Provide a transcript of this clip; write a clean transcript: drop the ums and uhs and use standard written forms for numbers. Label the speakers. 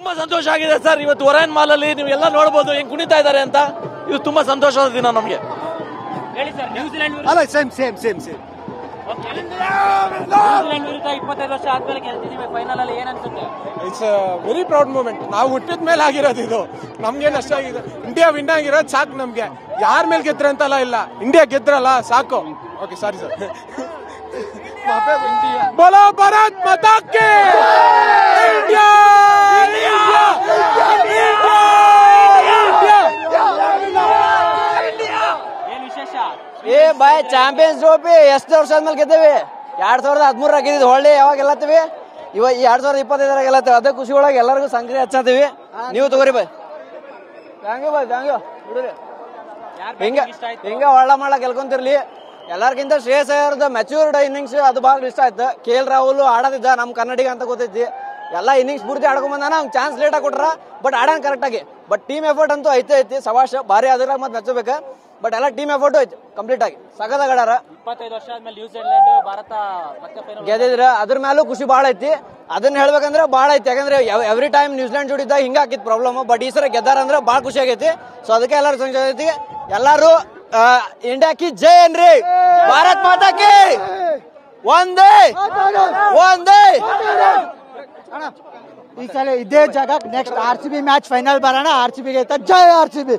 Speaker 1: ತುಂಬಾ ಸಂತೋಷ ಆಗಿದೆ ಸರ್. ಇವತ್ತು ಒರೈನ್ ಮಾಲ್ ಅಲ್ಲಿ ನೀವು ಎಲ್ಲ ನೋಡಬಹುದು ಹೆಂಗ್ ಕುಣಿತಾ ಇದ್ದಾರೆ ಅಂತ. ಇದು ತುಂಬಾ ಸಂತೋಷದ ದಿನ ನಮಗೆ.
Speaker 2: ಹೇಳಿ ಸರ್, ನ್ಯೂಜಿಲೆಂಡ್
Speaker 3: ಅಲ್ಲ same same same same
Speaker 2: New Zealand ವಿರುದ್ಧ 25 ವರ್ಷ ಆದ್ಮೇಲೆ ಗೆಲ್ತಿದೀವಿ ಫೈನಲ್ ಅಲ್ಲಿ, ಏನ್ ಅನ್ಸುತ್ತೆ?
Speaker 4: It's very proud moment. ನಾವು ಹುಟ್ಟಿದ ಮೇಲೆ ಆಗಿರೋದು ಇದು. ನಮ್ಗೇನು ಅಷ್ಟ ಆಗಿದೆ, ಇಂಡಿಯಾ ವಿನ್ ಆಗಿರೋದು ಸಾಕು ನಮ್ಗೆ. ಯಾರ ಮೇಲೆ ಗೆದ್ರೆ ಅಂತೆಲ್ಲ ಇಲ್ಲ, ಇಂಡಿಯಾ ಗೆದ್ರಲ್ಲ ಸಾಕು. Okay sorry sir. ಬೋಲೋ ಭಾರತ್ ಮಾತಾ ಕಿ ಇಂಡಿಯಾ.
Speaker 2: ಏನ್ ವಿಶೇಷ?
Speaker 5: ಏ ಬಾಯ್ ಚಾಂಪಿಯನ್ಸ್ ಟ್ರೋಫಿ ಎಷ್ಟು ವರ್ಷ ಆದ್ಮೇಲೆ ಗೆದ್ದೇವಿ. 2013 ಗೆದ್ದಿದ್ದು, ಹೊಳ್ಳಿ ಯಾವಾಗ ಗೆಲ್ಲತ್ತೀವಿ? ಇವಾಗ 2025 ಗೆಲ್ಲತ್ತೀವಿ. ಅದೇ ಖುಷಿ ಒಳಗೆ ಎಲ್ಲರಿಗೂ ಸಂಕ್ರಿ ಹಚ್ಚತ್ತೀವಿ. ನೀವು ತಗೋರಿ ಬಾಯ್. ಥ್ಯಾಂಕ್ ಯು ಬಾಯ್, ಥ್ಯಾಂಕ್ ಯು. ಬಿಡ್ರಿ ಹಿಂಗ ಒಳ್ಳ ಮಾಡ ಗೆಲ್ಕೊಂತಿರ್ಲಿ. ಎಲ್ಲರಿಗಿಂತ ಶ್ರೇಯಸ್ ಅಯ್ಯರ್ದ ಮೆಚ್ಯೂರ್ಡ್ ಇನ್ನಿಂಗ್ಸ್ ಅದು ಭಾಳ ಇಷ್ಟ ಆಯ್ತು. KL ರಾಹುಲ್ ಆಡೋದಿದ್ದ ನಮ್ಮ ಕನ್ನಡಿಗ ಅಂತ ಗೊತ್ತೈತಿ. ಎಲ್ಲ ಇನ್ನಿಂಗ್ಸ್ ಪೂರ್ತಿ ಆಡ್ಕೊಂಡ್ ಬಂದಾನ. ಅವ್ನು ಚಾನ್ಸ್ ಲೇಟ್ ಆಗಿ ಕೊಟ್ರ, ಬಟ್ ಆಡೋಣ ಕರೆಕ್ಟ್ ಆಗಿ. ಬಟ್ ಟೀಮ್ ಎಫರ್ಟ್ ಅಂತೂ ಐತಿ ಸವಾಶ ಭಾರಿ. ಅದ್ರಾಗ ಮತ್ತೆ ಮೆಚ್ಚಬೇಕ. ಬಟ್ ಎಲ್ಲ ಟೀಮ್ ಎಫರ್ಟ್ ಐತಿ ಕಂಪ್ಲೀಟ್ ಆಗಿ. ಸಗದಾಗ ಆಡಾರ.
Speaker 2: 25 ವರ್ಷ ಆದ್ಮೇಲೆ ನ್ಯೂಜಿಲೆಂಡ್ ಭಾರತ ಮತ್ತೆ ಫೈನಲ್
Speaker 5: ಗೆದ್ದಿದ್ರ, ಅದ್ರ ಮೇಲೂ ಖುಷಿ ಭಾಳ ಐತಿ. ಅದನ್ನ ಹೇಳ್ಬೇಕಂದ್ರೆ ಭಾಳ ಐತಿ. ಯಾಕಂದ್ರೆ ಎವ್ರಿ ಟೈಮ್ ನ್ಯೂಜಿಲೆಂಡ್ ಜೋಡಿದ್ದಾಗ ಹಿಂಗ ಹಾಕಿದ್ ಪ್ರಾಬ್ಲಮ್. ಬಟ್ ಈ ಸಲ ಗೆದ್ದಾರ ಅಂದ್ರೆ ಭಾಳ ಖುಷಿ ಆಗೈತಿ. ಸೊ ಅದಕ್ಕೆ ಎಲ್ಲರೂ ಸಂತೋಷ ಐತಿ. ಎಲ್ಲಾರು ಇಂಡಿಯಾ ಕಿ ಜೈ ಏನ್ರಿ, ಭಾರತ್ ಮಾತಾ ಕಿ ಒಂದೇ ಒಂದೇ.
Speaker 3: ಈ ಸಲ ಇದೇ ಜಾಗ ನೆಕ್ಸ್ಟ್ RCB ಮ್ಯಾಚ್ ಫೈನಲ್ ಬರೋಣ. RCB ಗೆಲ್ತಾರೆ. ಜೈ RCB.